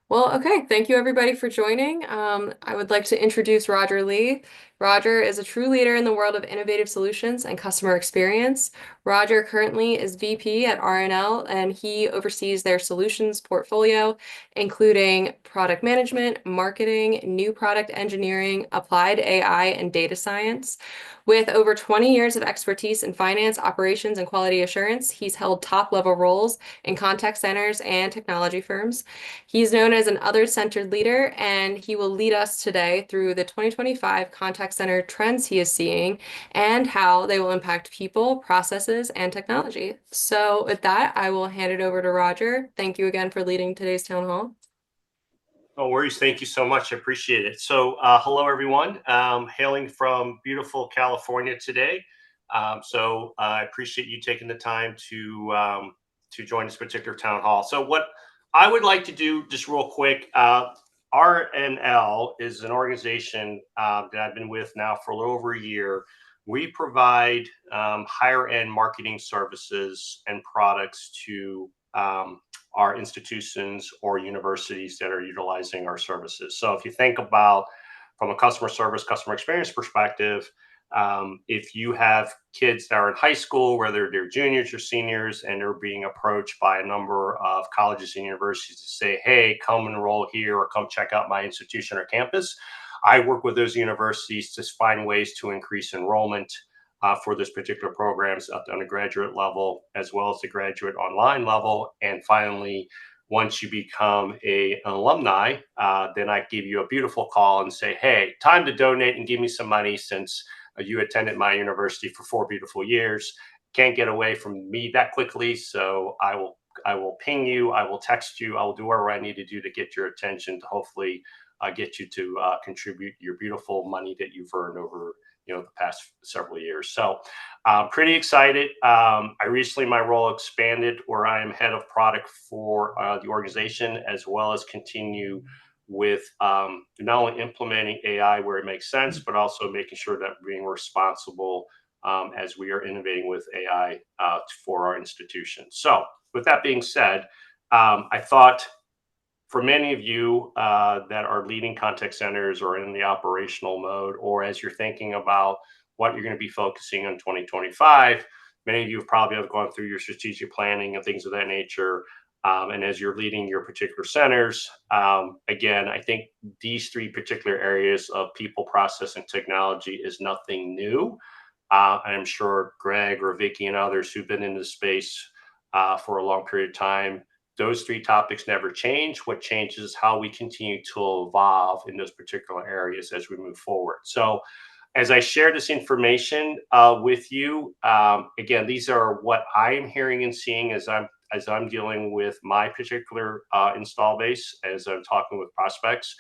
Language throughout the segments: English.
Well, okay. Thank you everybody for joining. I would like to introduce Roger Lee. Roger is a true leader in the world of innovative solutions and customer experience. Roger currently is VP at RNL, and he oversees their solutions portfolio, including product management, marketing, new product engineering, applied AI, and data science. With over 20 years of expertise in finance, operations, and quality assurance, he's held top-level roles in contact centers and technology firms. He's known as an other-centered leader, and he will lead us today through the 2025 contact center trends he is seeing and how they will impact people, processes, and technology. So with that, I will hand it over to Roger. Thank you again for leading today's town hall. No worries. Thank you so much. I appreciate it. So, hello, everyone. Hailing from beautiful California today. I appreciate you taking the time to join this particular town hall. So, what I would like to do, just real quick, RNL is an organization that I've been with now for a little over a year. We provide higher end marketing services and products to our institutions or universities that are utilizing our services. So if you think about from a customer service, customer experience perspective, if you have kids that are in high school, whether they're juniors or seniors, and they're being approached by a number of colleges and universities to say, hey, come enroll here or come check out my institution or campus, I work with those universities to find ways to increase enrollment for this particular programs at the undergraduate level, as well as the graduate online level. And finally, once you become an alumni, then I give you a beautiful call and say, hey, time to donate and give me some money since you attended my university for 4 beautiful years. Can't get away from me that quickly. So I will ping you, I will text you, I will do whatever I need to do to get your attention to hopefully get you to contribute your beautiful money that you've earned over the past several years. So pretty excited. I recently, my role expanded where I am head of product for the organization, as well as continue with not only implementing AI where it makes sense, but also making sure that we're being responsible as we are innovating with AI for our institution. So with that being said, I thought for many of you that are leading contact centers or in the operational mode, or as you're thinking about what you're going to be focusing on 2025, many of you probably have gone through your strategic planning and things of that nature. And as you're leading your particular centers, again, I think these three particular areas of people, process, and technology is nothing new. I'm sure Greg or Vicky and others who've been in this space for a long period of time, those three topics never change. What changes is how we continue to evolve in those particular areas as we move forward. So as I share this information with you, again, these are what I am hearing and seeing as I'm dealing with my particular install base, as I'm talking with prospects.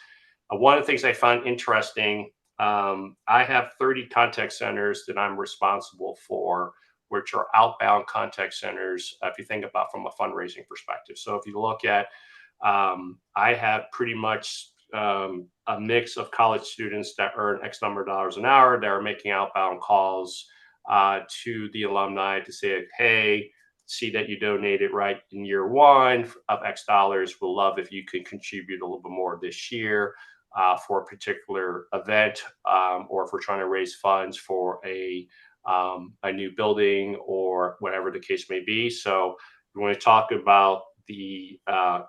One of the things I find interesting, I have 30 contact centers that I'm responsible for, which are outbound contact centers, if you think about from a fundraising perspective. So if you look at, I have pretty much a mix of college students that earn X number of dollars an hour that are making outbound calls to the alumni to say, hey, see that you donated right in year one of X dollars. We'll love if you could contribute a little bit more this year for a particular event, or if we're trying to raise funds for a new building or whatever the case may be. So we want to talk about the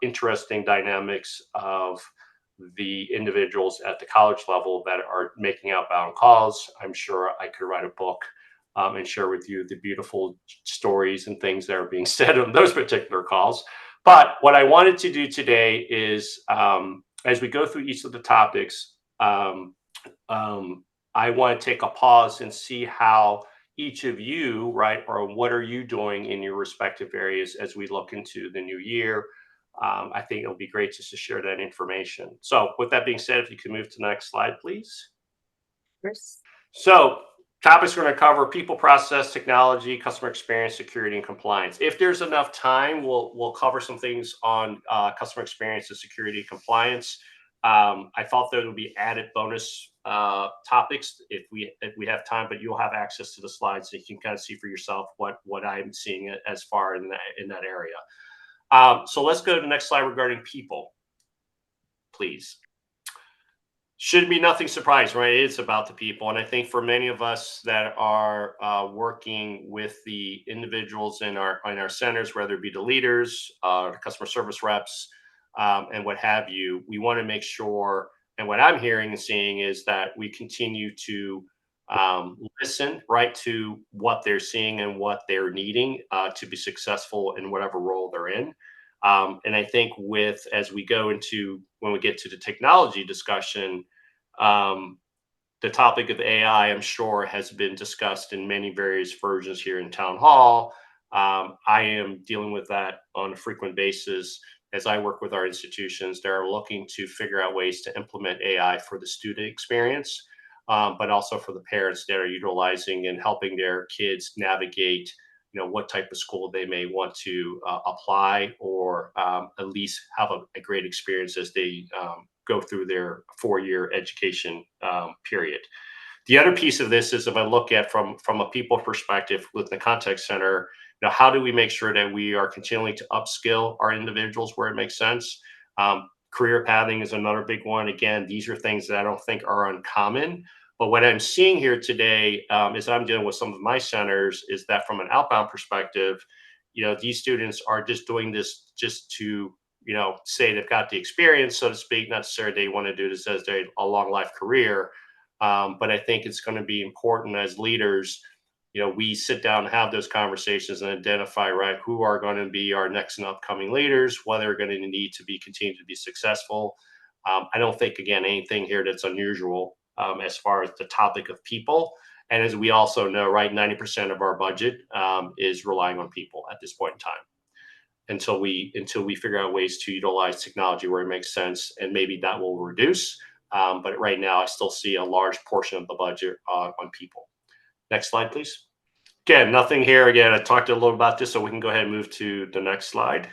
interesting dynamics of the individuals at the college level that are making outbound calls. I'm sure I could write a book and share with you the beautiful stories and things that are being said on those particular calls. But what I wanted to do today is, as we go through each of the topics, I want to take a pause and see how each of you, right, or what are you doing in your respective areas as we look into the new year. I think it'll be great just to share that information. So with that being said, if you can move to the next slide, please. Chris? So topics we're going to cover: people, process, technology, customer experience, security, and compliance. If there's enough time, we'll cover some things on customer experience and security and compliance. I thought there would be added bonus topics if we have time, but you'll have access to the slides so you can kind of see for yourself what I'm seeing as far in that area. So let's go to the next slide regarding people. please. Should be nothing surprising, right? It's about the people. And I think for many of us that are working with the individuals in our centers, whether it be the leaders, the customer service reps, and what have you, we want to make sure, and what I'm hearing and seeing is that we continue to listen, right, to what they're seeing and what they're needing to be successful in whatever role they're in. And I think as we go into, when we get to the technology discussion, um, the topic of AI, I'm sure, has been discussed in many various versions here in town hall. I am dealing with that on a frequent basis as I work with our institutions. They're looking to figure out ways to implement AI for the student experience, but also for the parents that are utilizing and helping their kids navigate, what type of school they may want to apply, or at least have a great experience as they go through their 4-year education period. The other piece of this is, if I look at from a people perspective with the contact center, how do we make sure that we are continuing to upskill our individuals where it makes sense? Career pathing is another big one. Again, these are things that I don't think are uncommon. But what I'm seeing here today, as I'm dealing with some of my centers, is that from an outbound perspective, these students are just doing this just to, say they've got the experience, so to speak. Not necessarily they want to do this as a long life career. But I think it's going to be important as leaders, we sit down and have those conversations and identify, right, who are going to be our next and upcoming leaders, what they're going to need to be continue to be successful. I don't think, again, anything here that's unusual as far as the topic of people. And as we also know, right, 90% of our budget is relying on people at this point in time, until we figure out ways to utilize technology where it makes sense, and maybe that will reduce. But right now, I still see a large portion of the budget on people. Next slide, please. Again, nothing here. Again, I talked a little about this, so we can go ahead and move to the next slide.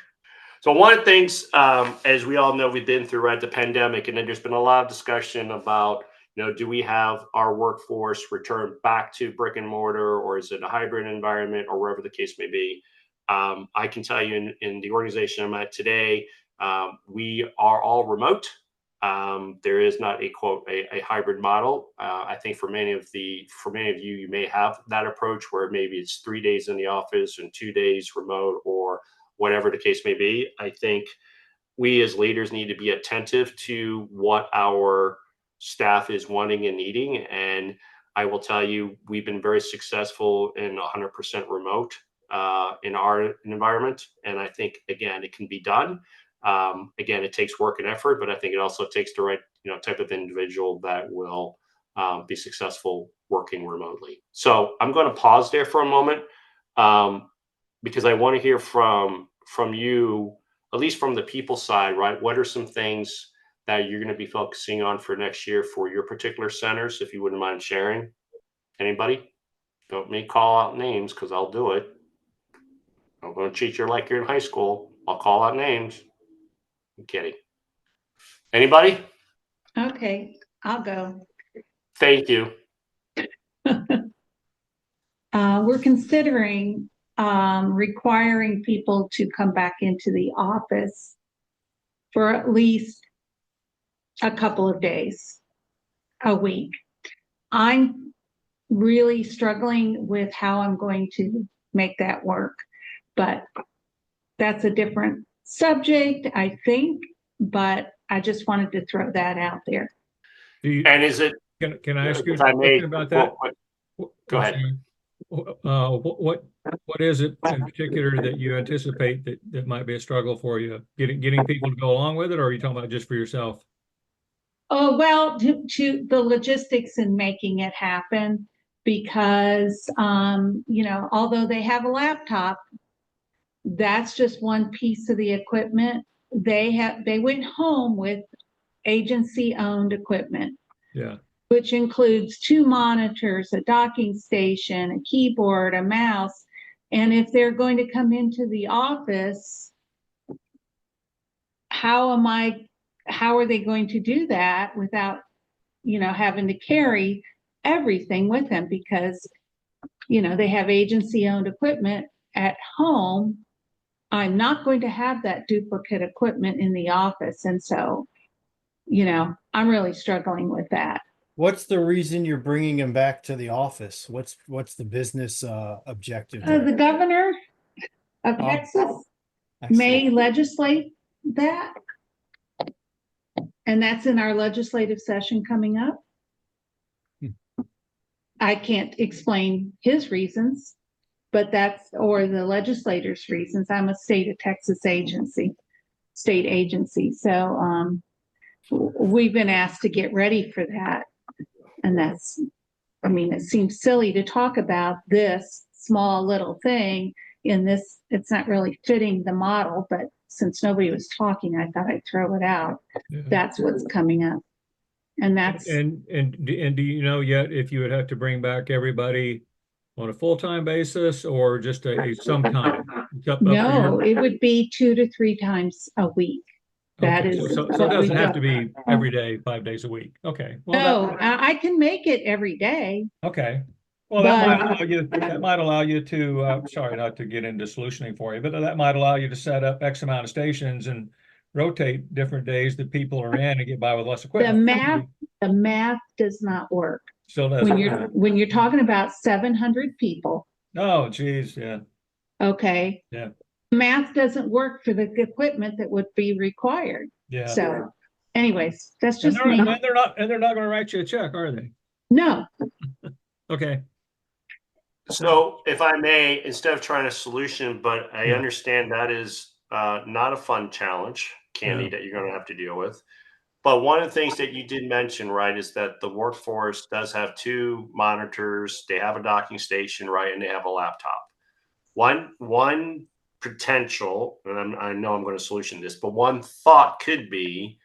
So one of the things, as we all know, we've been through, right, the pandemic, and then there's been a lot of discussion about, do we have our workforce return back to brick and mortar, or is it a hybrid environment, or wherever the case may be? I can tell you in the organization I'm at today, we are all remote. There is not a hybrid model. I think for many of you, you may have that approach where maybe it's 3 days in the office and 2 days remote, or whatever the case may be. I think we as leaders need to be attentive to what our staff is wanting and needing. And I will tell you, we've been very successful in 100% remote in our environment. And I think, again, it can be done. Again, it takes work and effort, but I think it also takes the right type of individual that will be successful working remotely. So I'm going to pause there for a moment, because I want to hear from you, at least from the people side, right? What are some things that you're going to be focusing on for next year for your particular centers, if you wouldn't mind sharing? Anybody? Don't make call out names, because I'll do it. I'm going to treat you like you're in high school. I'll call out names. I'm kidding. Anybody? Okay, I'll go. Thank you. We're considering requiring people to come back into the office for at least a couple of days a week. I'm really struggling with how I'm going to make that work, but that's a different subject, I think, but I just wanted to throw that out there. And is it? Can I ask you a if I may, question about that? Go ahead. What is it in particular that you anticipate that might be a struggle for you? Getting people to go along with it, or are you talking about just for yourself? Oh, well, to the logistics and making it happen, because although they have a laptop, that's just one piece of the equipment. They went home with agency-owned equipment. Yeah. Which includes 2 monitors, a docking station, a keyboard, a mouse. And if they're going to come into the office, how are they going to do that without, having to carry everything with them? Because, they have agency-owned equipment at home. I'm not going to have that duplicate equipment in the office. And so I'm really struggling with that. What's the reason you're bringing them back to the office? What's the business objective there? The governor of Oh, Texas I see. may legislate that. And that's in our legislative session coming up. I can't explain his reasons, but or the legislators' reasons. I'm a state of Texas state agency. So we've been asked to get ready for that. And it seems silly to talk about this small little thing it's not really fitting the model, but since nobody was talking, I thought I'd throw it out. Yeah. That's what's coming up. And that's And do you know yet if you would have to bring back everybody on a full-time basis or just some time? It's up to no, you. it would be 2 to 3 times a week. That Okay, is so it what we doesn't have go. to be every day, 5 days a week. Okay. Well, No, I can make it every day. okay. Well, But- that might allow you to, sorry, not to get into solutioning for you, but that might allow you to set up X amount of stations and rotate different days that people are in and get by with less The equipment. math does not work. Still doesn't. When you're talking about 700 people, Oh, geez, yeah. okay? Yeah. Math doesn't work for the equipment that would be required. Yeah. So anyways, that's And just me. they're not going to write you a check, are they? No, Okay. So if I may, instead of trying a solution, but I Yeah. understand that is not a fun challenge, Candy, Yeah. that you're going to have to deal with. But one of the things that you did mention, right, is that the workforce does have 2 monitors. They have a docking station, right, and they have a laptop. One potential, and I know I'm going to solution this, but one thought could be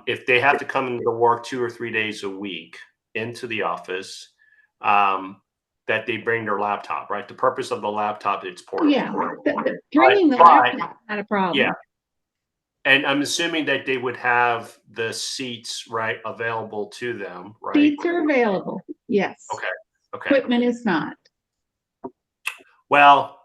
if they have to come into work 2 or 3 days a week into the office, that they bring their laptop, right? The purpose of the laptop, it's portable. yeah, bringing the laptop is not a problem. Yeah. And I'm assuming that they would have the seats, right, available to them, right? Seats are available, yes. Okay. Equipment is not. Well,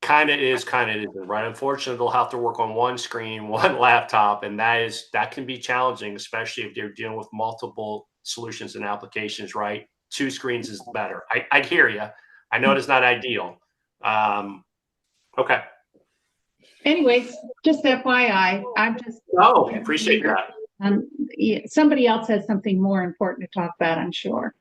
kind of is, kind of isn't, right? Unfortunately, they'll have to work on one screen, one laptop, and that can be challenging, especially if they're dealing with multiple solutions and applications, right? 2 screens is better. I hear you. I know it's not ideal. Okay. Anyways, just FYI, I'm just. Oh, appreciate that. Somebody else has something more important to talk about, I'm sure.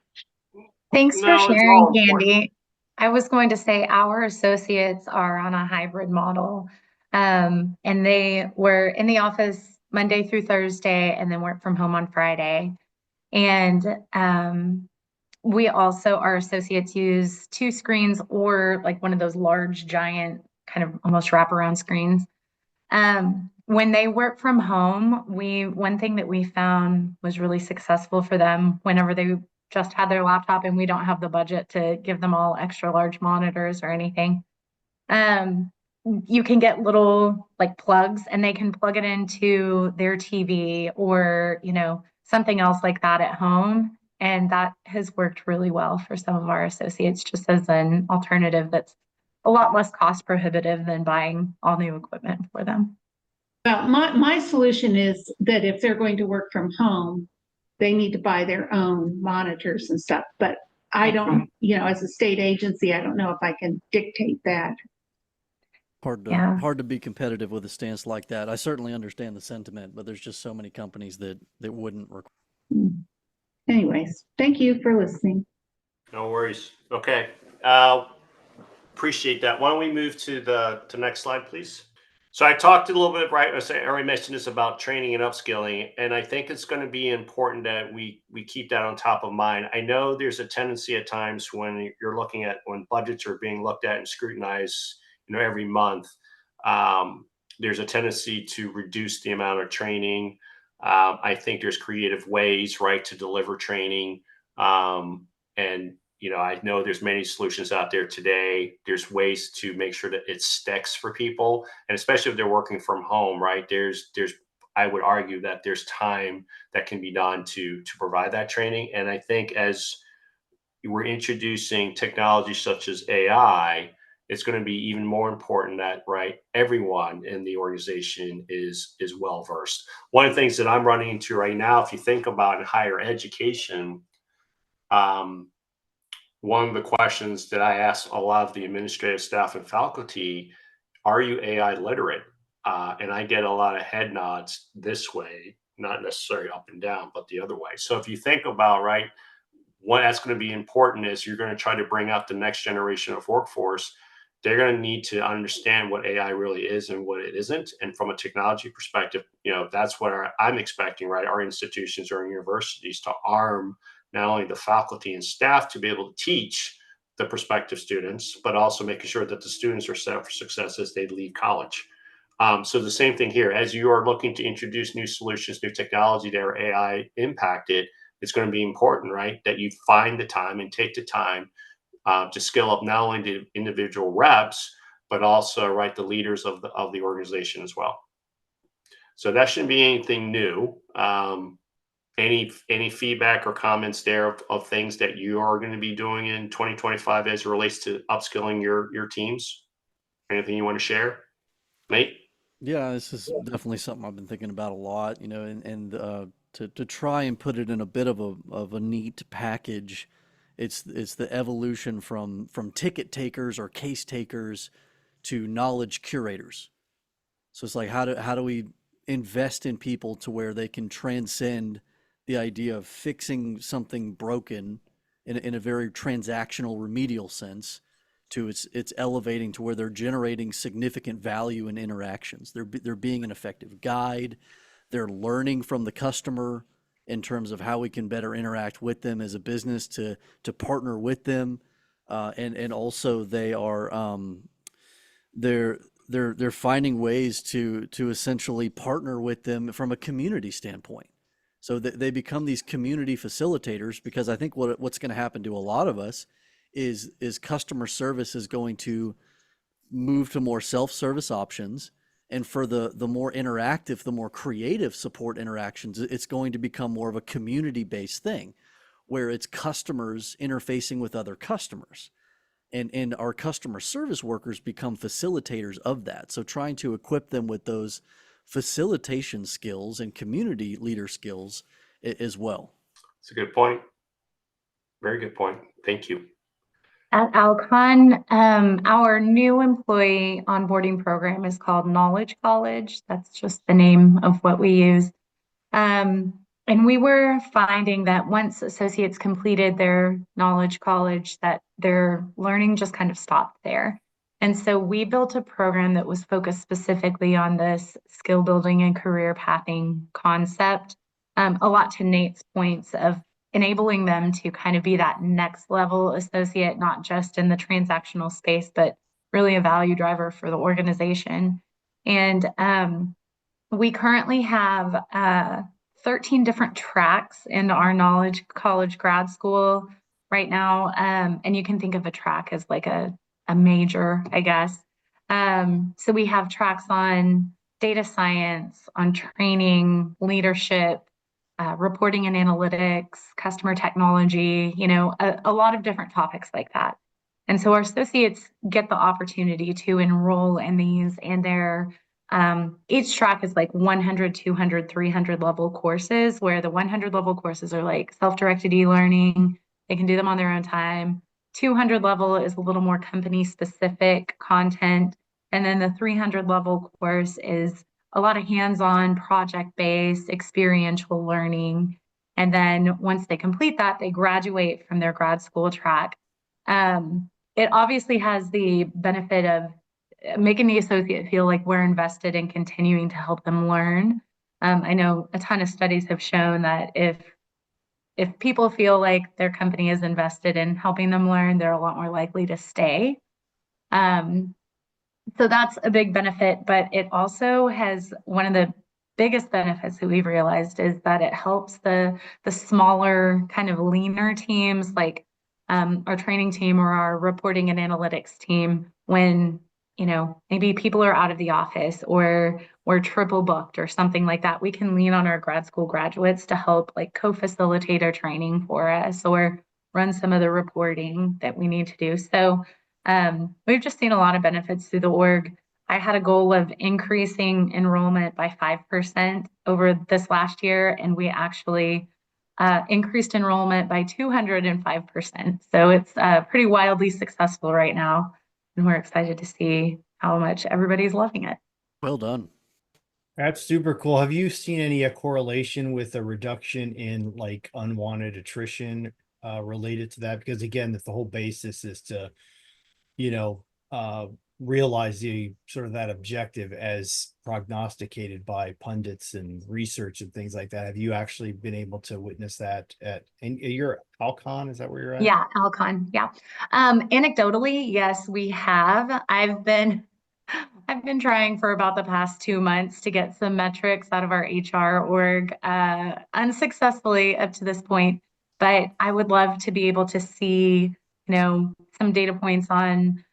Thanks No, for it's sharing, all important. Candy. I was going to say our associates are on a hybrid model. And they were in the office Monday through Thursday and then work from home on Friday. And we also, our associates use 2 screens or like one of those large, giant, kind of almost wraparound screens. When they work from home, one thing that we found was really successful for them whenever they just had their laptop and we don't have the budget to give them all extra large monitors or anything. You can get little like plugs and they can plug it into their TV or, something else like that at home. And that has worked really well for some of our associates, just as an alternative that's a lot less cost prohibitive than buying all new equipment for them. Well, my solution is that if they're going to work from home, they need to buy their own monitors and stuff. But I don't, as a state agency, I don't know if I can dictate that. Hard to be competitive with a stance like that. I certainly understand the sentiment, but there's just so many companies that wouldn't require. Anyways, thank you for listening. No worries. Okay. Appreciate that. Why don't we move to the next slide, please? So I talked a little bit, right? I already mentioned this about training and upskilling, and I think it's going to be important that we keep that on top of mind. I know there's a tendency at times when you're looking at when budgets are being looked at and scrutinized, every month. There's a tendency to reduce the amount of training. I think there's creative ways, right, to deliver training. And I know there's many solutions out there today. There's ways to make sure that it sticks for people, and especially if they're working from home, right? I would argue that there's time that can be done to provide that training. And I think as we're introducing technology such as AI, it's going to be even more important that, right, everyone in the organization is well versed. One of the things that I'm running into right now, if you think about in higher education, one of the questions that I ask a lot of the administrative staff and faculty, are you AI literate? And I get a lot of head nods this way, not necessarily up and down, but the other way. So if you think about, right, what that's going to be important is you're going to try to bring out the next generation of workforce. They're going to need to understand what AI really is and what it isn't. And from a technology perspective, that's what I'm expecting, right? Our institutions or universities to arm not only the faculty and staff to be able to teach the prospective students, but also making sure that the students are set up for success as they leave college. So the same thing here, as you are looking to introduce new solutions, new technology that are AI impacted, it's going to be important, right, that you find the time and take the time to skill up not only the individual reps, but also, right, the leaders of the organization as well. So that shouldn't be anything new. Any feedback or comments there of things that you are going to be doing in 2025 as it relates to upskilling your teams? Anything you want to share, Nate? Yeah, this is definitely something I've been thinking about a lot, and to try and put it in a bit of a neat package. It's the evolution from ticket takers or case takers to knowledge curators. So it's like how do we invest in people to where they can transcend the idea of fixing something broken in a very transactional remedial sense to it's elevating to where they're generating significant value in interactions. They're being an effective guide. They're learning from the customer in terms of how we can better interact with them as a business to partner with them, and also they're they're finding ways to essentially partner with them from a community standpoint. So they become these community facilitators, because I think what's going to happen to a lot of us is customer service is going to move to more self-service options. And for the more interactive, the more creative support interactions, it's going to become more of a community-based thing where it's customers interfacing with other customers. And our customer service workers become facilitators of that. So trying to equip them with those facilitation skills and community leader skills as well. It's a good point. Very good point. Thank you. At Alcon, our new employee onboarding program is called Knowledge College. That's just the name of what we use. And we were finding that once associates completed their Knowledge College, that their learning just kind of stopped there. And so we built a program that was focused specifically on this skill building and career pathing concept, a lot to Nate's points of enabling them to kind of be that next level associate, not just in the transactional space, but really a value driver for the organization. And we currently have 13 different tracks in our Knowledge College grad school right now. And you can think of a track as like a major, I guess. So we have tracks on data science, on training, leadership, reporting and analytics, customer technology, a lot of different topics like that. And so our associates get the opportunity to enroll in these, and each track is like 100, 200, 300 level courses, where the 100 level courses are like self-directed e-learning. They can do them on their own time. 200 level is a little more company specific content. And then the 300 level course is a lot of hands-on, project-based, experiential learning. And then once they complete that, they graduate from their grad school track. It obviously has the benefit of making the associate feel like we're invested in continuing to help them learn. I know a ton of studies have shown that if people feel like their company is invested in helping them learn, they're a lot more likely to stay. So that's a big benefit, but it also has one of the biggest benefits that we've realized is that it helps the smaller, kind of leaner teams, like our training team or our reporting and analytics team, when maybe people are out of the office or we're triple booked or something like that. We can lean on our grad school graduates to help like co-facilitate our training for us or run some of the reporting that we need to do. So We've just seen a lot of benefits through the org. I had a goal of increasing enrollment by 5% over this last year, and we actually increased enrollment by 205%. So it's pretty wildly successful right now, and we're excited to see how much everybody's loving it. Well done. That's super cool. Have you seen any correlation with a reduction in like unwanted attrition related to that? Because again, the whole basis is to, you know, realize the sort of that objective as prognosticated by pundits and research and things like that. Have you actually been able to witness that and you're Alcon, is that where you're at? Yeah, Alcon. Yeah. Anecdotally, yes, we have. I've been trying for about the past 2 months to get some metrics out of our HR org, unsuccessfully up to this point. But I would love to be able to see, some data points on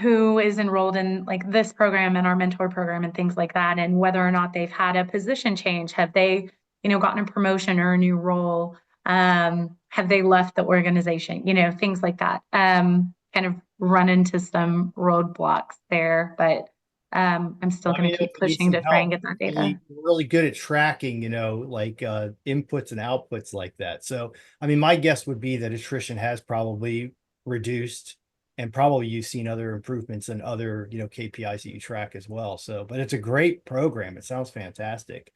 who is enrolled in like this program and our mentor program and things like that, and whether or not they've had a position change. Have they, gotten a promotion or a new role? Have they left the organization? Things like that. Kind of run into some roadblocks there, but I'm still I going mean, to keep if you need pushing some to try help, and get that data. really, really good at tracking, like inputs and outputs like that. So, I mean, my guess would be that attrition has probably reduced, and probably you've seen other improvements in other, KPIs that you track as well. So, but it's a great program. It sounds fantastic.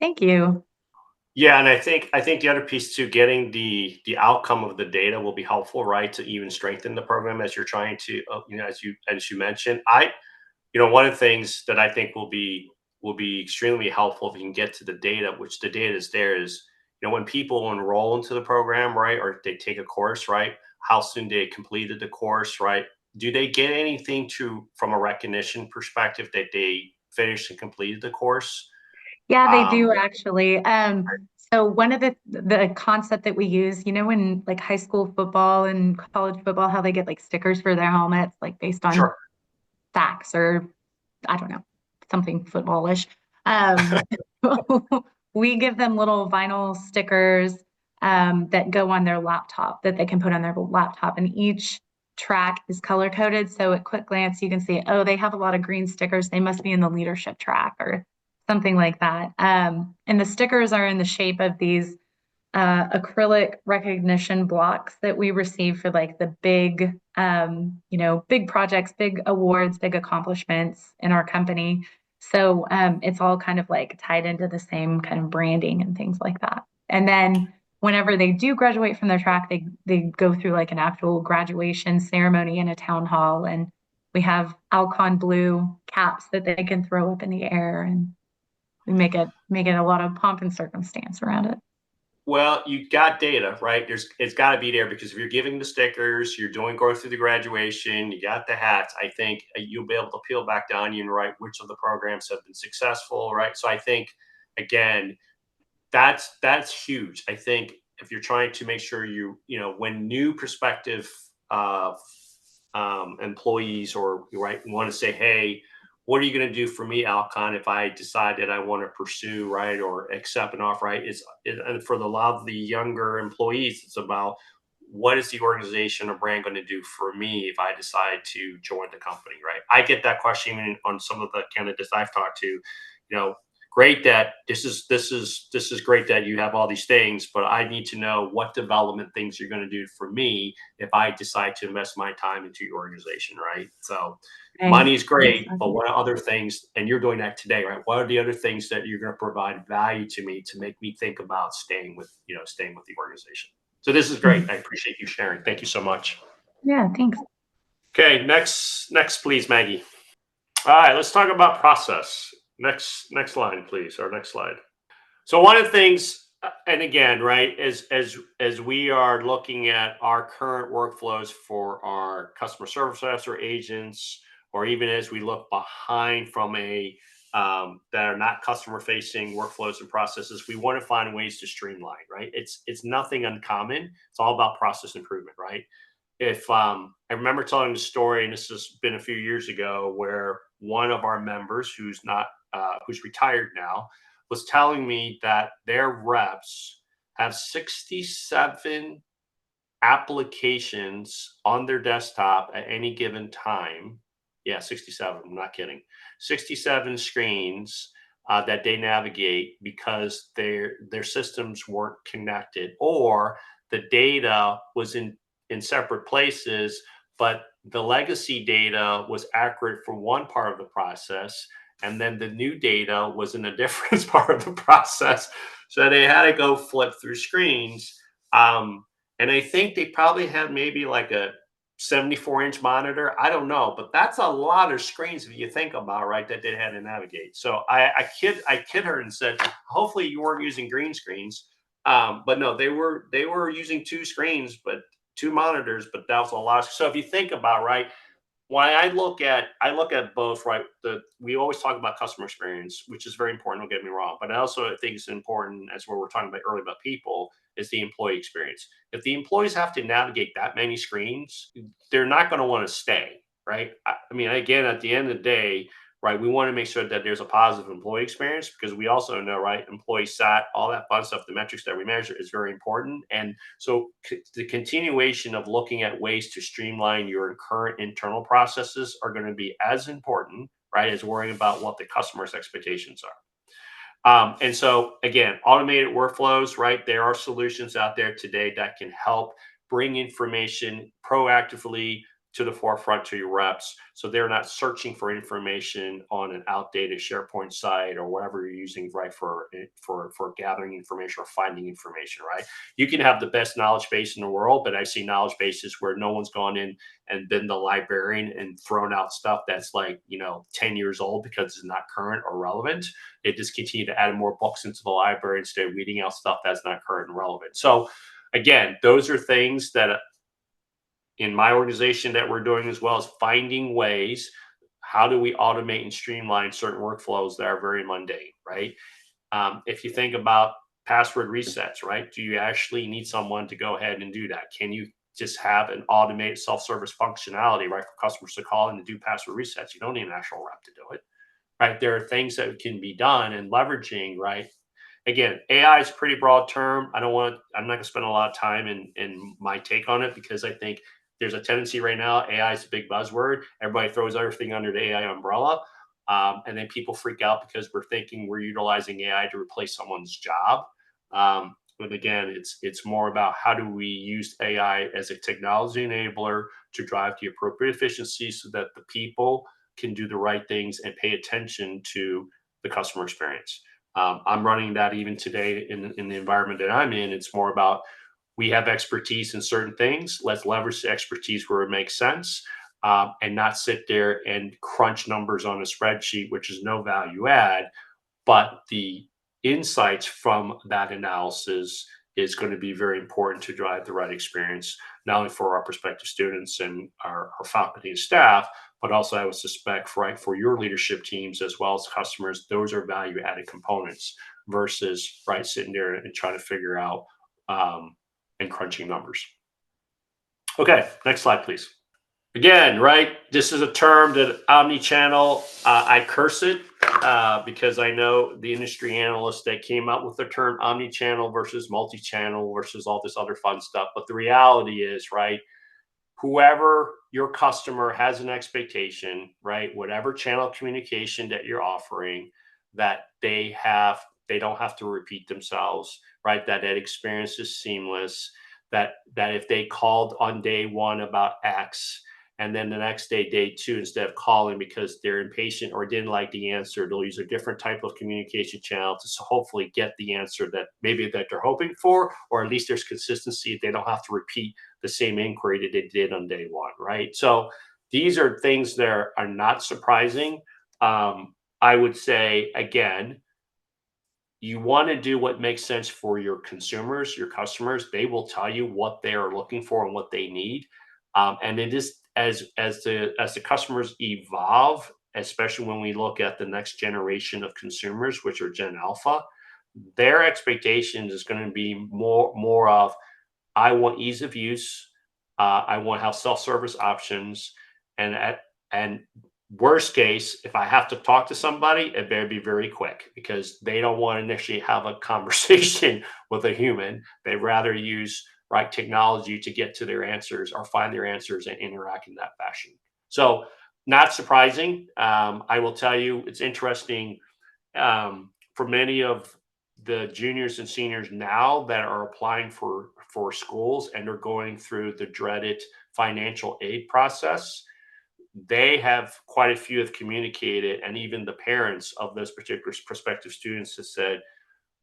Thank you. Yeah, and I think the other piece too, getting the outcome of the data will be helpful, right, to even strengthen the program as you're trying to, as you mentioned. One of the things that I think will be extremely helpful if you can get to the data, which the data is there, is when people enroll into the program, right, or they take a course, right, how soon they completed the course, right? Do they get anything from a recognition perspective that they finished and completed the course? Yeah, they Um, do actually. So one of the concept that we use, in like high school football and college football, how they get like stickers for their helmets, like based on sure. facts or I don't know, something footballish. Um, we give them little vinyl stickers that go on their laptop that they can put on their laptop, and each track is color coded. So at quick glance, you can see, oh, they have a lot of green stickers. They must be in the leadership track or something like that. And the stickers are in the shape of these acrylic recognition blocks that we receive for like the big, big projects, big awards, big accomplishments in our company. So it's all kind of like tied into the same kind of branding and things like that. And then whenever they do graduate from their track, they go through like an actual graduation ceremony in a town hall, and we have Alcon blue caps that they can throw up in the air, and we make it a lot of pomp and circumstance around it. Well, you got data, right? It's got to be there, because if you're giving the stickers, you're going through the graduation, you got the hats. I think you'll be able to peel back the onion, right? Which of the programs have been successful, right? So I think, again, that's huge. I think if you're trying to make sure when new prospective employees or right want to say, hey, what are you going to do for me, Alcon, if I decide that I want to pursue, right, or accept an offer, right? And for a lot of the younger employees, it's about, what is the organization or brand going to do for me if I decide to join the company, right? I get that question on some of the candidates I've talked to. Great that this is great that you have all these things, but I need to know what development things you're going to do for me if I decide to invest my time into your organization, right? So Right. money is great, Exactly. but what are other things, and you're doing that today, right? What are the other things that you're going to provide value to me to make me think about staying with the organization? So this is great. I appreciate you sharing. Thank you so much. Yeah, thanks. Okay, next, please, Maggie. All right, let's talk about process. Next line, please, or next slide. So one of the things, and again, right, as we are looking at our current workflows for our customer service reps or agents, or even as we look behind from that are not customer facing workflows and processes, we want to find ways to streamline, right? It's nothing uncommon. It's all about process improvement, right? If I remember telling the story, and this has been a few years ago, where one of our members who's retired now was telling me that their reps have 67 applications on their desktop at any given time. Yeah, 67, I'm not kidding. 67 screens that they navigate because their systems weren't connected, or the data was in separate places, but the legacy data was accurate for one part of the process, and then the new data was in a different part of the process. So they had to go flip through screens. And I think they probably had maybe like a 74-inch monitor. I don't know, but that's a lot of screens if you think about, right, that they had to navigate. So I kid her and said, hopefully you weren't using green screens. But no, they were using two screens, but two monitors, but that was a lot. So if you think about, right, why I look at both, right? We always talk about customer experience, which is very important, don't get me wrong, but I also think it's important, as what we're talking about earlier about people, is the employee experience. If the employees have to navigate that many screens, they're not going to want to stay, right? I mean, again, at the end of the day, right, we want to make sure that there's a positive employee experience, because we also know, right, employee sat, all that fun stuff, the metrics that we measure is very important. And so the continuation of looking at ways to streamline your current internal processes are going to be as important, right, as worrying about what the customer's expectations are. And so again, automated workflows, right? There are solutions out there today that can help bring information proactively to the forefront to your reps, so they're not searching for information on an outdated SharePoint site or whatever you're using, right, for gathering information or finding information, right? You can have the best knowledge base in the world, but I see knowledge bases where no one's gone in and been the librarian and thrown out stuff that's like, 10 years old because it's not current or relevant. They just continue to add more books into the library instead of reading out stuff that's not current and relevant. So again, those are things that in my organization that we're doing, as well as finding ways, how do we automate and streamline certain workflows that are very mundane, right? If you think about password resets, right? Do you actually need someone to go ahead and do that? Can you just have an automated self-service functionality, right, for customers to call in to do password resets? You don't need an actual rep to do it, right? There are things that can be done and leveraging, right? Again, AI is a pretty broad term. I'm not going to spend a lot of time in my take on it, because I think there's a tendency right now. AI is a big buzzword. Everybody throws everything under the AI umbrella. And then people freak out because we're thinking we're utilizing AI to replace someone's job. But again, it's more about how do we use AI as a technology enabler to drive the appropriate efficiency so that the people can do the right things and pay attention to the customer experience. I'm running that even today in the environment that I'm in. It's more about, we have expertise in certain things. Let's leverage the expertise where it makes sense, and not sit there and crunch numbers on a spreadsheet, which is no value add. But the insights from that analysis is going to be very important to drive the right experience, not only for our prospective students and our faculty and staff, but also I would suspect for your leadership teams as well as customers. Those are value added components versus sitting there and trying to figure out and crunching numbers. Okay, next slide, please. Again, right, this is a term that omni-channel, I curse it because I know the industry analysts that came up with the term omni-channel versus multi-channel versus all this other fun stuff. But the reality is, right, whoever your customer has an expectation, right, whatever channel communication that you're offering, that they don't have to repeat themselves, right, that experience is seamless, that if they called on day one about X, and then the next day, day two, instead of calling because they're impatient or didn't like the answer, they'll use a different type of communication channel to hopefully get the answer that they're hoping for, or at least there's consistency. They don't have to repeat the same inquiry that they did on day one, right? So these are things that are not surprising. I would say, again, you want to do what makes sense for your consumers, your customers. They will tell you what they are looking for and what they need. And it is as the customers evolve, especially when we look at the next generation of consumers, which are Gen Alpha, their expectations is going to be more of, I want ease of use. I want to have self-service options, and worst case, if I have to talk to somebody, it better be very quick, because they don't want to initially have a conversation with a human. They'd rather use right, technology to get to their answers or find their answers and interact in that fashion. So not surprising. I will tell you, it's interesting for many of the juniors and seniors now that are applying for schools and are going through the dreaded financial aid process. They have quite a few have communicated, and even the parents of those particular prospective students have said,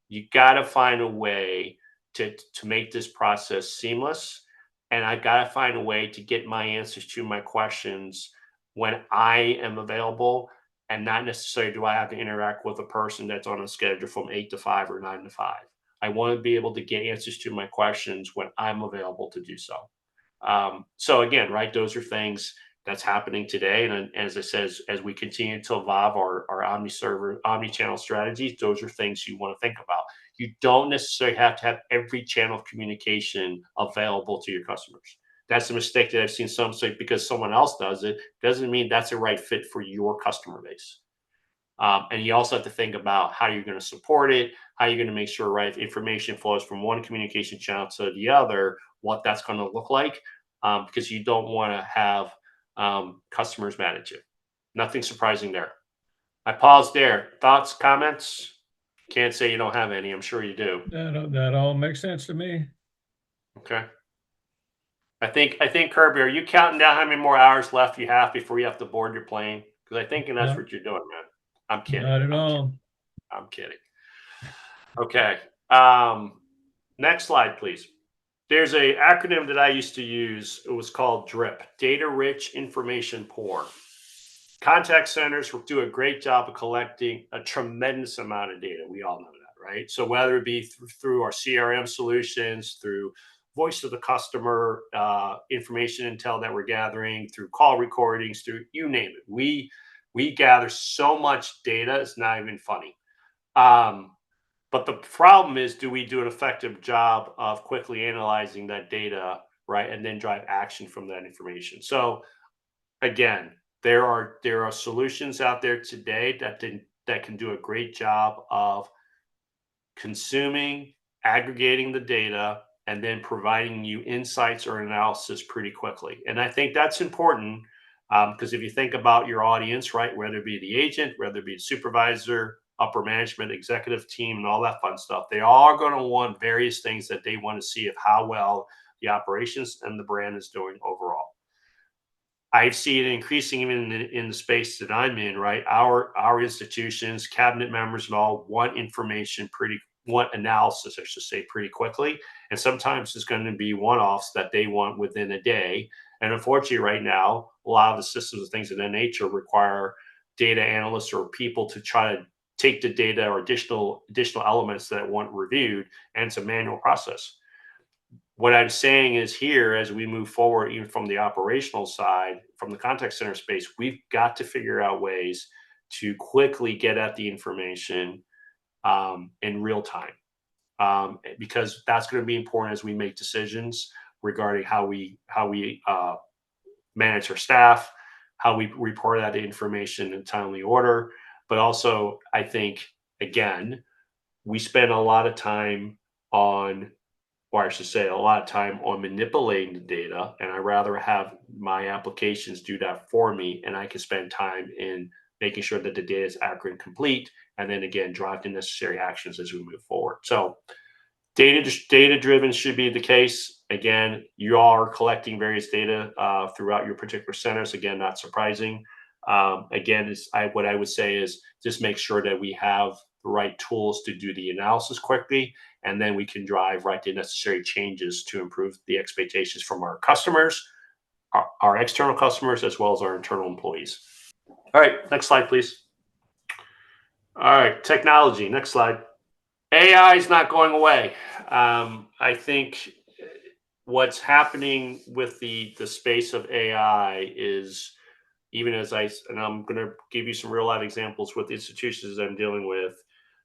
you got to find a way to make this process seamless, and I got to find a way to get my answers to my questions when I am available, and not necessarily do I have to interact with a person that's on a schedule from 8 to 5 or 9 to 5. I want to be able to get answers to my questions when I'm available to do so. So again, right, those are things that's happening today. And as I said, as we continue to evolve our omni-channel strategies, those are things you want to think about. You don't necessarily have to have every channel of communication available to your customers. That's a mistake that I've seen some say because someone else does it, doesn't mean that's a right fit for your customer base. And you also have to think about how you're going to support it, how you're going to make sure, right, if information flows from one communication channel to the other, what that's going to look like, because you don't want to have customers mad at you. Nothing surprising there. I paused there. Thoughts, comments? Can't say you don't have any. I'm sure you do. That all makes sense to me. Okay. I think Kirby, are you counting down how many more hours left you have before you have to board your plane? Because I think that's No, what you're doing, man. I'm kidding. not at all. I'm kidding. Okay. Next slide, please. There's a acronym that I used to use. It was called DRIP, Data Rich Information Poor. Contact centers will do a great job of collecting a tremendous amount of data. We all know that, right? So whether it be through our CRM solutions, through voice of the customer, information intel that we're gathering, through call recordings, through you name it, we gather so much data. It's not even funny. But the problem is, do we do an effective job of quickly analyzing that data, right, and then drive action from that information? So again, there are solutions out there today that can do a great job of consuming, aggregating the data, and then providing you insights or analysis pretty quickly. And I think that's important because if you think about your audience, right, whether it be the agent, whether it be the supervisor, upper management, executive team, and all that fun stuff, they are going to want various things that they want to see of how well the operations and the brand is doing overall. I see it increasing even in the space that I'm in, right? Our institutions, cabinet members, and all want analysis, I should say, pretty quickly. And sometimes it's going to be one-offs that they want within a day. And unfortunately, right now, a lot of the systems and things of that nature require data analysts or people to try to take the data or additional elements that want reviewed, and it's a manual process. What I'm saying is here, as we move forward, even from the operational side, from the contact center space, we've got to figure out ways to quickly get at the information in real time, because that's going to be important as we make decisions regarding how we manage our staff, how we report that information in timely order. But also, I think, again, we spend a lot of time on, or I should say, a lot of time on manipulating the data, and I rather have my applications do that for me, and I can spend time in making sure that the data is accurate and complete, and then again drive the necessary actions as we move forward. So data driven should be the case. Again, you are collecting various data throughout your particular centers. Again, not surprising. Again, what I would say is just make sure that we have the right tools to do the analysis quickly, and then we can drive the necessary changes to improve the expectations from our customers, our external customers, as well as our internal employees. All right, next slide, please. All right, technology. Next slide. AI is not going away. I think what's happening with the space of AI is, even and I'm going to give you some real life examples with the institutions I'm dealing with,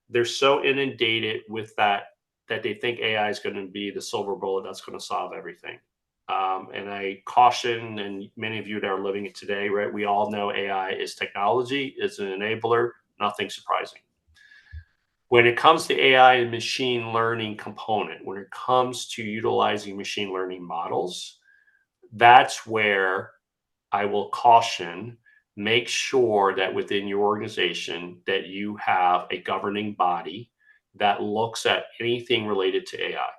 they're so inundated with that they think AI is going to be the silver bullet that's going to solve everything. And I caution, and many of you that are living it today, right? We all know AI is technology, it's an enabler, nothing surprising. When it comes to AI and machine learning component, when it comes to utilizing machine learning models, that's where I will caution, make sure that within your organization that you have a governing body that looks at anything related to AI.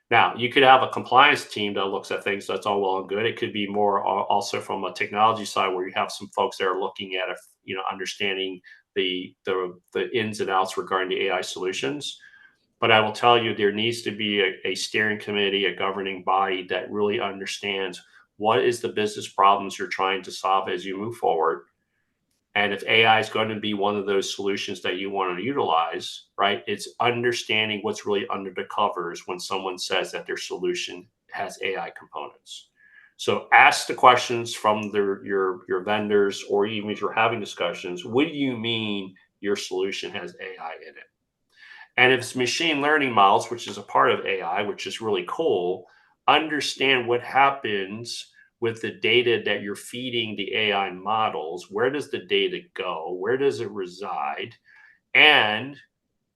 Now, you could have a compliance team that looks at things. That's all well and good. It could be more also from a technology side where you have some folks that are looking at, understanding the ins and outs regarding the AI solutions. But I will tell you, there needs to be a steering committee, a governing body that really understands what is the business problems you're trying to solve as you move forward. And if AI is going to be one of those solutions that you want to utilize, right, it's understanding what's really under the covers when someone says that their solution has AI components. So ask the questions from your vendors, or even if you're having discussions, what do you mean your solution has AI in it? And if it's machine learning models, which is a part of AI, which is really cool, understand what happens with the data that you're feeding the AI models. Where does the data go? Where does it reside? And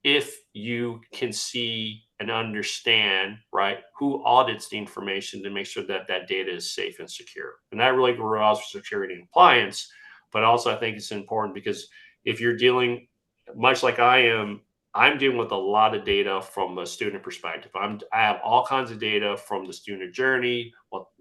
if you can see and understand, right, who audits the information to make sure that that data is safe and secure. And that really revolves for security and compliance. But also, I think it's important because if you're dealing, much like I am, I'm dealing with a lot of data from a student perspective. I have all kinds of data from the student journey, well,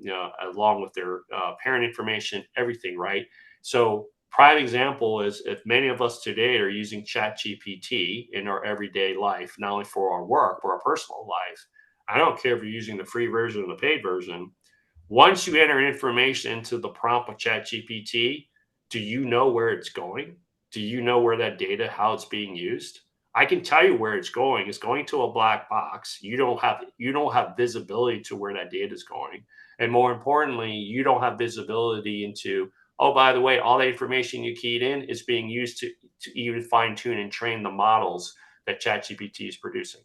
along with their parent information, everything, right? So prime example is if many of us today are using ChatGPT in our everyday life, not only for our work, but our personal life. I don't care if you're using the free version or the paid version. Once you enter information into the prompt of ChatGPT, do you know where it's going? Do you know where that data, how it's being used? I can tell you where it's going. It's going to a black box. You don't have visibility to where that data is going. And more importantly, you don't have visibility into, oh, by the way, all the information you keyed in is being used to even fine tune and train the models that ChatGPT is producing.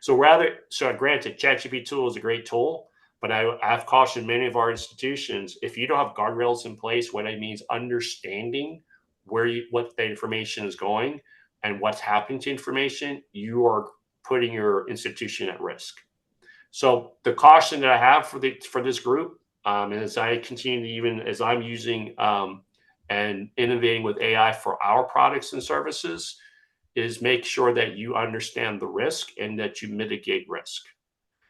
So granted, ChatGPT tool is a great tool, but I've cautioned many of our institutions, if you don't have guardrails in place, what it means understanding what the information is going and what's happening to information, you are putting your institution at risk. So the caution that I have for this group, as I continue to, even as I'm using and innovating with AI for our products and services, is make sure that you understand the risk and that you mitigate risk.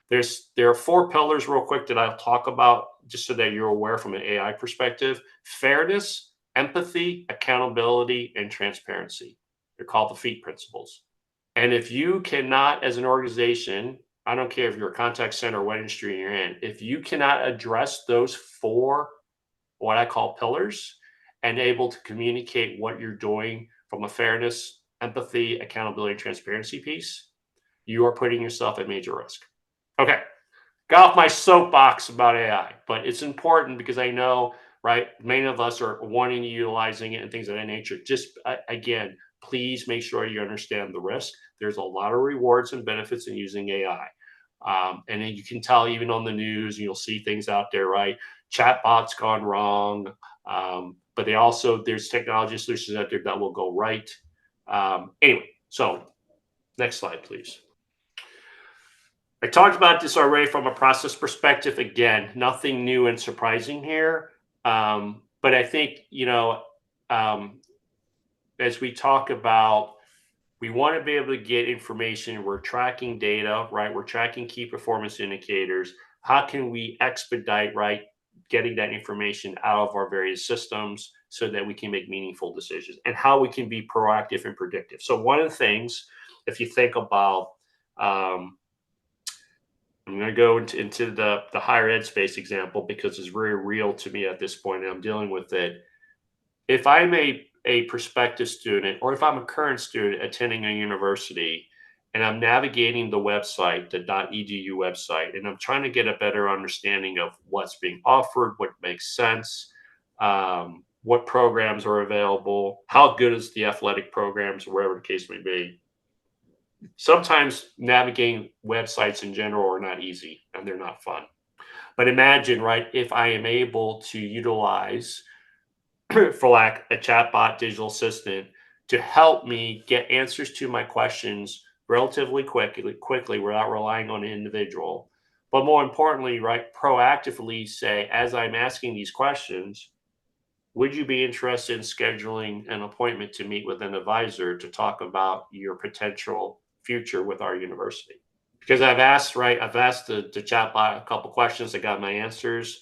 There are 4 pillars real quick that I'll talk about just so that you're aware from an AI perspective: fairness, empathy, accountability, and transparency. They're called the FEAT principles. And if you cannot, as an organization, I don't care if you're a contact center or what industry you're in, if you cannot address those 4, what I call pillars, and able to communicate what you're doing from a fairness, empathy, accountability, and transparency piece, you are putting yourself at major risk. Okay, got off my soapbox about AI, but it's important because I know, right, many of us are wanting to utilizing it and things of that nature. Just again, please make sure you understand the risk. There's a lot of rewards and benefits in using AI. And then you can tell even on the news, you'll see things out there, right? Chatbots gone wrong. But there's technology solutions out there that will go right. Anyway, so next slide, please. I talked about this already from a process perspective. Again, nothing new and surprising here. But I think, as we talk about, we want to be able to get information. We're tracking data, right? We're tracking key performance indicators. How can we expedite, right, getting that information out of our various systems so that we can make meaningful decisions, and how we can be proactive and predictive. So one of the things, if you think about, I'm going to go into the higher ed space example because it's very real to me at this point, and I'm dealing with it. If I'm a prospective student, or if I'm a current student attending a university and I'm navigating the website, the .edu website, and I'm trying to get a better understanding of what's being offered, what makes sense, what programs are available, how good is the athletic programs, wherever the case may be. Sometimes navigating websites in general are not easy and they're not fun. But imagine, right, if I am able to utilize, for lack, a chatbot digital assistant to help me get answers to my questions relatively quickly without relying on an individual. But more importantly, right, proactively say, as I'm asking these questions, would you be interested in scheduling an appointment to meet with an advisor to talk about your potential future with our university? Because I've asked the chatbot a couple questions. I got my answers,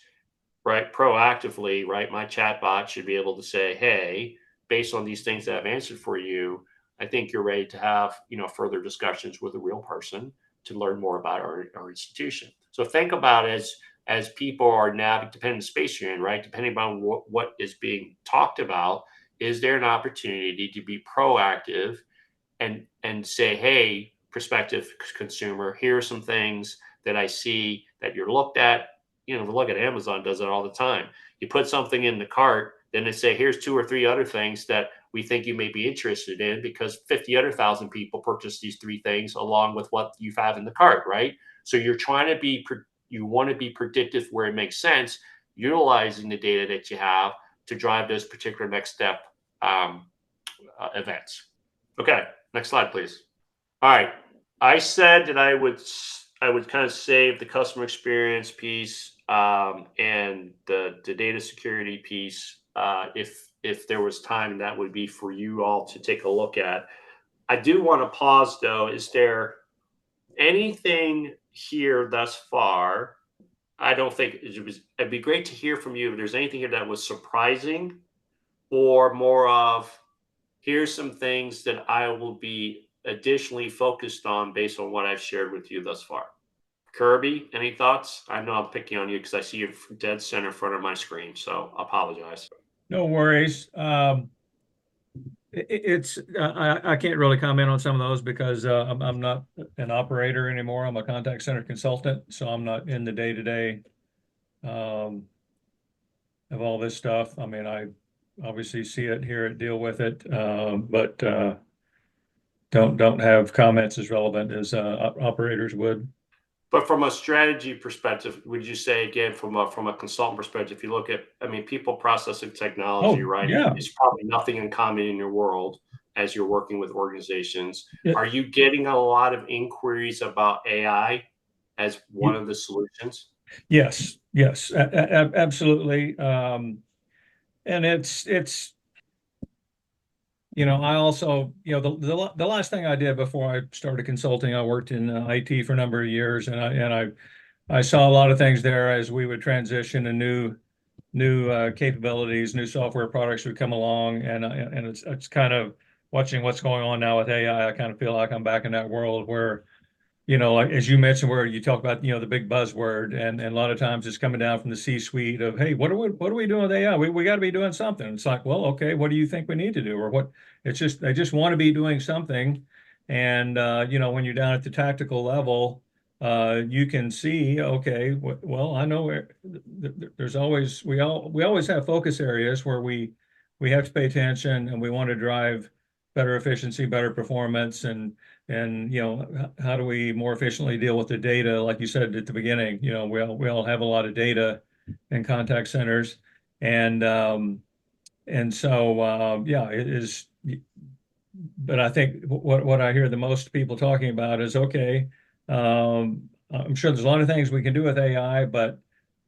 right? Proactively, right? My chatbot should be able to say, hey, based on these things that I've answered for you, I think you're ready to have, further discussions with a real person to learn more about our institution. So think about it as people are now, depending on the space you're in, right? Depending on what is being talked about, is there an opportunity to be proactive and say, hey, prospective consumer, here are some things that I see that you're looked at. Look at Amazon does it all the time. You put something in the cart, then they say, here's 2 or 3 other things that we think you may be interested in, because 50 other thousand people purchase these 3 things along with what you have in the cart, right? So you're trying to you want to be predictive where it makes sense, utilizing the data that you have to drive those particular next step events. Okay, next slide, please. All right, I said that I would kind of save the customer experience piece and the data security piece if there was time, that would be for you all to take a look at. I do want to pause though. Is there anything here thus far? I don't think it'd be great to hear from you if there's anything here that was surprising, or more of, here's some things that I will be additionally focused on based on what I've shared with you thus far. Kirby, any thoughts? I know I'm picking on you because I see you dead center in front of my screen, so I apologize. No worries. I can't really comment on some of those because I'm not an operator anymore. I'm a contact center consultant, so I'm not in the day-to-day of all this stuff. I mean, I obviously see it, hear it, deal with it, but don't have comments as relevant as operators would. But from a strategy perspective, would you say, again, from a consultant perspective, if you look at, people processing technology, right? Yeah. It's probably nothing uncommon in your world as you're working with organizations. Yeah. Are you getting a lot of inquiries about AI as one of the solutions? Yes, absolutely. And it's I also, the last thing I did before I started consulting, I worked in IT for a number of years, and I saw a lot of things there as we would transition to new capabilities, new software products would come along, and it's kind of watching what's going on now with AI. I kind of feel like I'm back in that world where, like as you mentioned, where you talk about, the big buzzword, and a lot of times it's coming down from the C-suite of, hey, what are we doing with AI? We got to be doing something. It's like, well, okay, what do you think we need to do, or what? It's just they just want to be doing something, and when you're down at the tactical level, you can see, okay, well, I know there's always we always have focus areas where we have to pay attention, and we want to drive better efficiency, better performance, and how do we more efficiently deal with the data? Like you said at the beginning, we all have a lot of data in contact centers, and so yeah, it is. But I think what I hear the most people talking about is, okay, I'm sure there's a lot of things we can do with AI, but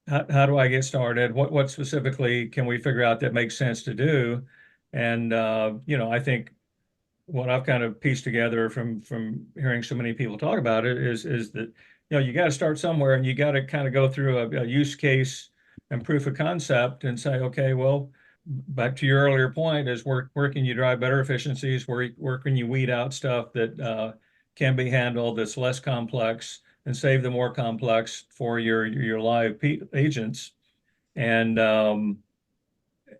how do I get started? What specifically can we figure out that makes sense to do? And I think what I've kind of pieced together from hearing so many people talk about it is that you got to start somewhere, and you got to kind of go through a use case and proof of concept and say, okay, well, back to your earlier point, is where can you drive better efficiencies? Where can you weed out stuff that can be handled, that's less complex, and save the more complex for your live agents, and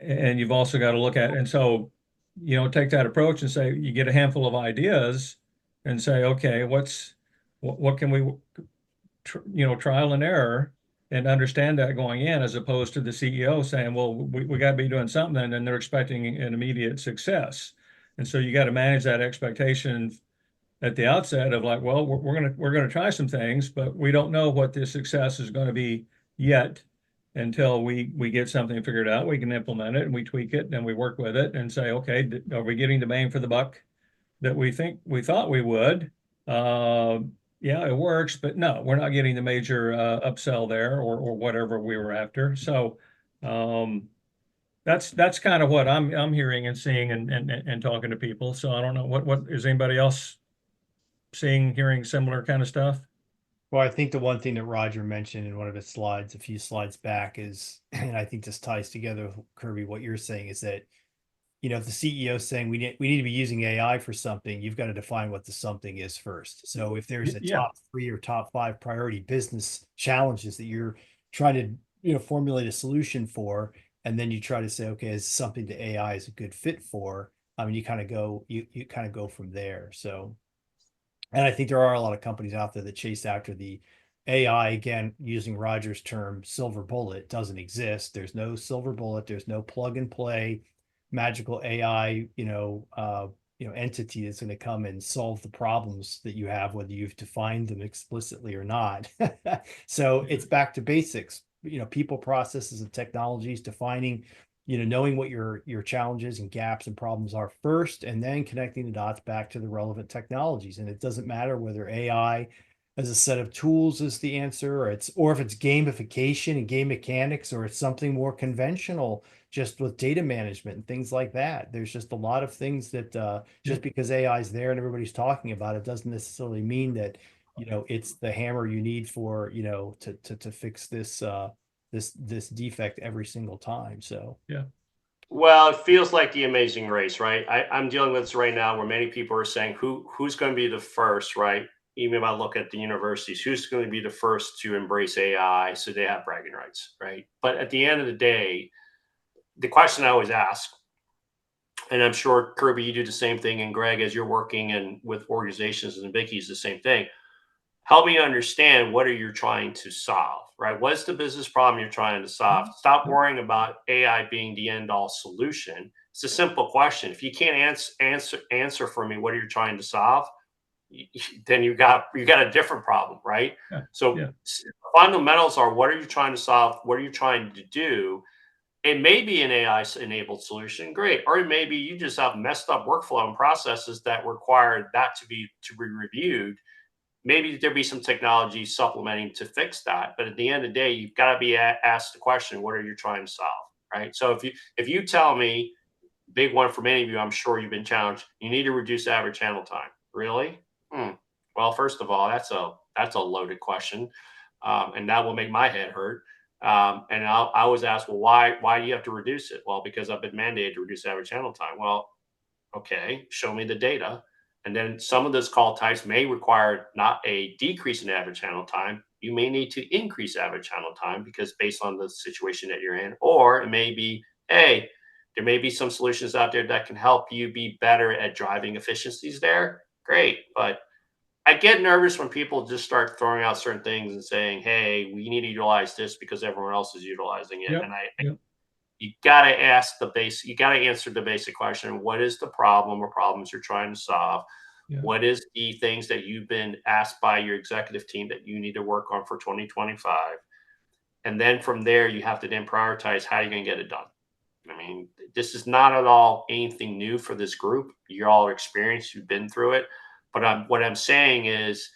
you've also got to look at, and so take that approach and say, you get a handful of ideas and say, okay, what can we trial and error, and understand that going in, as opposed to the CEO saying, well, we got to be doing something, and they're expecting an immediate success. And so you got to manage that expectation at the outset of like, well, we're gonna try some things, but we don't know what the success is going to be yet. until we get something figured out. We can implement it and we tweak it and we work with it and say, okay, are we getting the bang for the buck that we thought we would? Yeah, it works, but no, we're not getting the major upsell there or whatever we were after. So that's kind of what I'm hearing and seeing and talking to people. So I don't know what is anybody else seeing, hearing similar kind of stuff? Well, I think the one thing that Roger mentioned in one of his slides, a few slides back, is, and I think this ties together with Kirby, what you're saying is that, if the CEO is saying we need to be using AI for something, you've got to define what the something is first. So if there's a Yeah. top 3 or top 5 priority business challenges that you're trying to, formulate a solution for, and then you try to say, okay, is something that AI is a good fit for? I mean, you kind of go from there. So, and I think there are a lot of companies out there that chase after the AI, again, using Roger's term, silver bullet doesn't exist. There's no silver bullet. There's no plug and play magical AI, entity that's going to come and solve the problems that you have, whether you've defined them explicitly or not. So it's back to basics, people, processes, and technologies, defining, knowing what your challenges and gaps and problems are first, and then connecting the dots back to the relevant technologies. And it doesn't matter whether AI as a set of tools is the answer, or if it's gamification and game mechanics, or it's something more conventional, just with data management and things like that. There's just a lot of things that just because AI is there and everybody's talking about it doesn't necessarily mean that it's the hammer you need for to fix this defect every single time. So Yeah. Well, it feels like the Amazing Race, right? I'm dealing with this right now, where many people are saying who's going to be the first, right? Even if I look at the universities, who's going to be the first to embrace AI so they have bragging rights, right? But at the end of the day, the question I always ask, and I'm sure Kirby, you do the same thing, and Greg, as you're working and with organizations, and Vicky's the same thing. Help me understand, what are you trying to solve, right? What's the business problem you're trying to solve? Stop worrying about AI being the end all solution. It's a simple question. If you can't answer for me what are you trying to solve, then you got a different problem, right? Yeah. So Yeah. fundamentals are, what are you trying to solve? What are you trying to do? It may be an AI enabled solution, great. Or it may be you just have messed up workflow and processes that require that to be reviewed. Maybe there'll be some technology supplementing to fix that. But at the end of the day, you've got to be asked the question, what are you trying to solve, right? So if you tell me, big one for many of you, I'm sure you've been challenged, you need to reduce average handle time. Really? Well, first of all, that's a loaded question, and that will make my head hurt. And I always ask, well, why do you have to reduce it? Well, because I've been mandated to reduce average handle time. Well, okay, show me the data. And then some of those call types may require not a decrease in average handle time. You may need to increase average handle time, because based on the situation that you're in, or it may be, hey, there may be some solutions out there that can help you be better at driving efficiencies there. Great. But I get nervous when people just start throwing out certain things and saying, hey, we need to utilize this because everyone else is utilizing it. Yep. And Yep. you got to you got to answer the basic question. What is the problem or problems you're trying to solve? Yeah. What is the things that you've been asked by your executive team that you need to work on for 2025? And then from there, you have to then prioritize how you're going to get it done. I mean, this is not at all anything new for this group. You're all experienced, you've been through it. But what I'm saying is,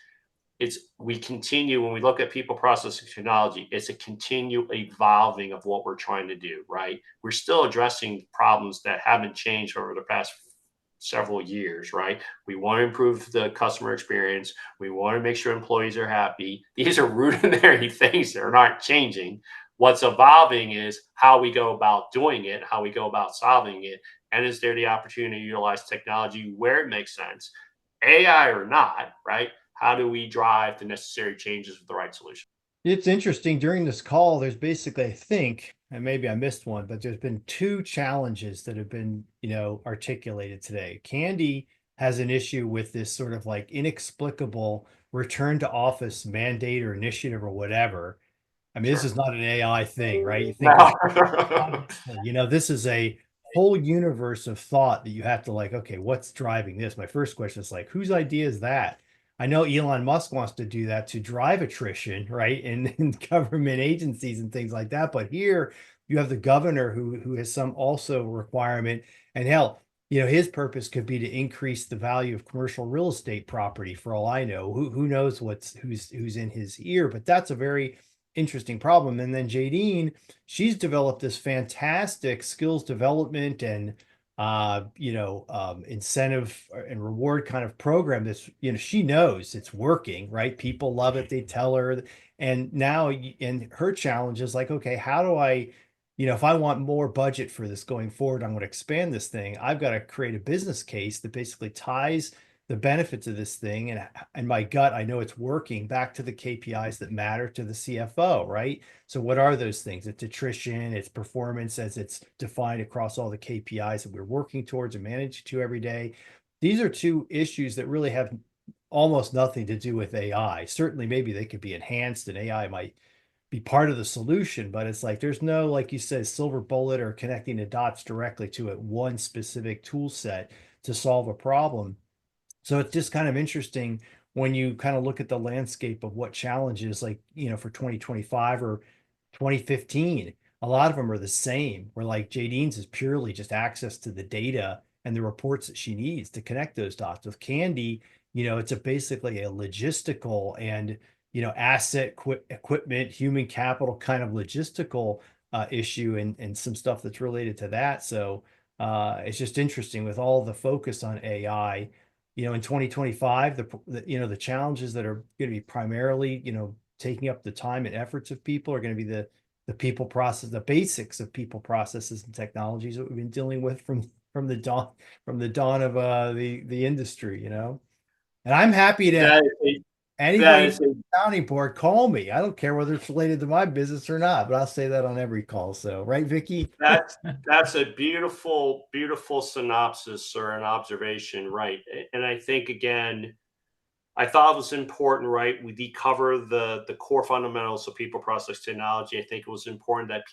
we continue, when we look at people, process, and technology, it's a continual evolving of what we're trying to do, right? We're still addressing problems that haven't changed over the past several years, right? We want to improve the customer experience. We want to make sure employees are happy. These are rudimentary things that are not changing. What's evolving is how we go about doing it, how we go about solving it, and is there the opportunity to utilize technology where it makes sense, AI or not, right? How do we drive the necessary changes with the right solution? it's interesting, during this call, there's basically, I think, and maybe I missed one, but there's been 2 challenges that have been, articulated today. Candy has an issue with this sort of like inexplicable return to office mandate or initiative or whatever. I mean, this Sure. is not an AI thing, right? You think No. this is a whole universe of thought that you have to, like, okay, what's driving this? My first question is like, whose idea is that? I know Elon Musk wants to do that to drive attrition, right? In government agencies and things like that. But here you have the governor who has some also requirement. And hell, his purpose could be to increase the value of commercial real estate property for all I know. Who knows who's in his ear, but that's a very interesting problem. And then Jadine, she's developed this fantastic skills development and incentive and reward kind of program that's, she knows it's working, right? People love it. They tell her. And now, and her challenge is like, okay, how do I, if I want more budget for this going forward, I'm going to expand this thing. I've got to create a business case that basically ties the benefits of this thing. And my gut, I know it's working back to the KPIs that matter to the CFO, right? So what are those things? It's attrition, it's performance as it's defined across all the KPIs that we're working towards and managing to every day. These are two issues that really have almost nothing to do with AI. Certainly, maybe they could be enhanced and AI might be part of the solution, but it's like there's no, like you said, silver bullet or connecting the dots directly to it, one specific tool set to solve a problem. So it's just kind of interesting when you kind of look at the landscape of what challenges, like, for 2025 or 2015, a lot of them are the same, where like Jadine's is purely just access to the data and the reports that she needs to connect those dots. With Candy, it's basically a logistical and, asset equipment, human capital kind of logistical issue and some stuff that's related to that. So it's just interesting with all the focus on AI. In 2025, the challenges that are going to be primarily, taking up the time and efforts of people are going to be the people process, the basics of people processes and technologies that we've been dealing with from the dawn of the industry, And I'm happy to That is a, that anybody in is the county board call me. I don't care whether it's related to my business or not, but I'll say that on every call. So, right, Vicky? that's a beautiful, beautiful synopsis or an observation, right? And I think again, I thought it was important, right? We did cover the core fundamentals of people process technology. I think it was important that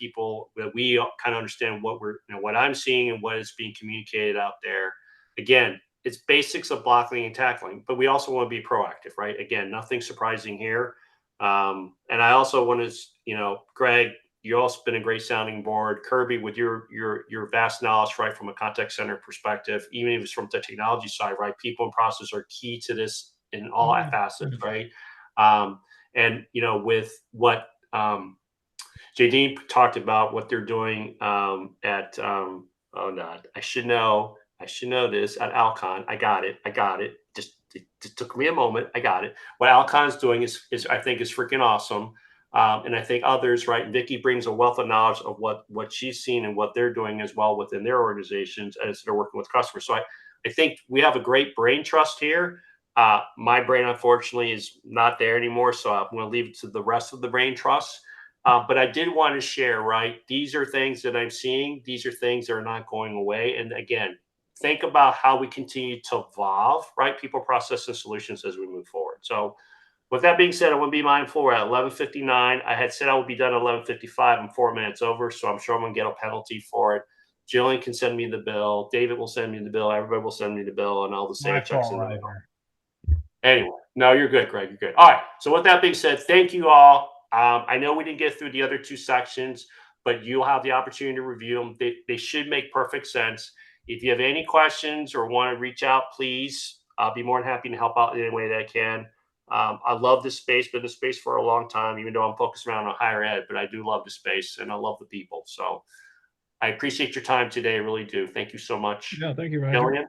we kind of understand what I'm seeing and what is being communicated out there. Again, it's basics of blocking and tackling, but we also want to be proactive, right? Again, nothing surprising here. And I also want to, Greg, you also been a great sounding board. Kirby, with your vast knowledge, right, from a contact center perspective, even if it's from the technology side, right, people and process are key to this in all facets, right? And with what JD talked about, what they're doing at oh god, I should know this at Alcon. I got it. It just took me a moment. I got it. What Alcon's doing is I think is freaking awesome. And I think others, right? Vicky brings a wealth of knowledge of what she's seen and what they're doing as well within their organizations as they're working with customers. So I think we have a great brain trust here. My brain, unfortunately, is not there anymore. So I'm going to leave it to the rest of the brain trust. But I did want to share, right? These are things that I'm seeing. These are things that are not going away. And again, think about how we continue to evolve, right? People, process, and solutions as we move forward. So with that being said, I want to be mindful. We're at 11:59. I had said I would be done at 11:55. I'm 4 minutes over, so I'm sure I'm going to get a penalty for it. Jillian can send me the bill. David will send me the bill. Everybody will send me the bill, and I'll just say checks in the mail. Anyway, no, you're good, Greg. You're good. All right. So with that being said, thank you all. I know we didn't get through the other two sections, but you'll have the opportunity to review them. They should make perfect sense. If you have any questions or want to reach out, please, I'll be more than happy to help out in any way that I can. I love this space, been in this space for a long time, even though I'm focused around on higher ed, but I do love the space and I love the people. So I appreciate your time today. I really do. Thank you so much. Yeah, thank you, Roger. Jillian?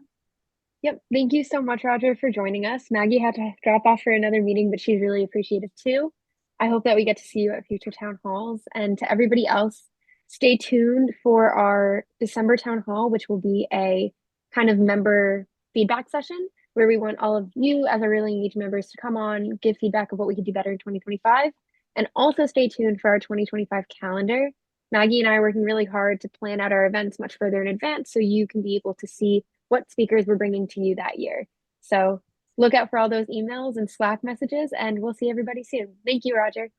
Yep. Thank you so much, Roger, for joining us. Maggie had to drop off for another meeting, but she's really appreciative too. I hope that we get to see you at future town halls. And to everybody else, stay tuned for our December town hall, which will be a kind of member feedback session where we want all of you as our really engaged members to come on, give feedback of what we could do better in 2025. And also stay tuned for our 2025 calendar. Maggie and I are working really hard to plan out our events much further in advance so you can be able to see what speakers we're bringing to you that year. So look out for all those emails and Slack messages, and we'll see everybody soon. Thank you, Roger.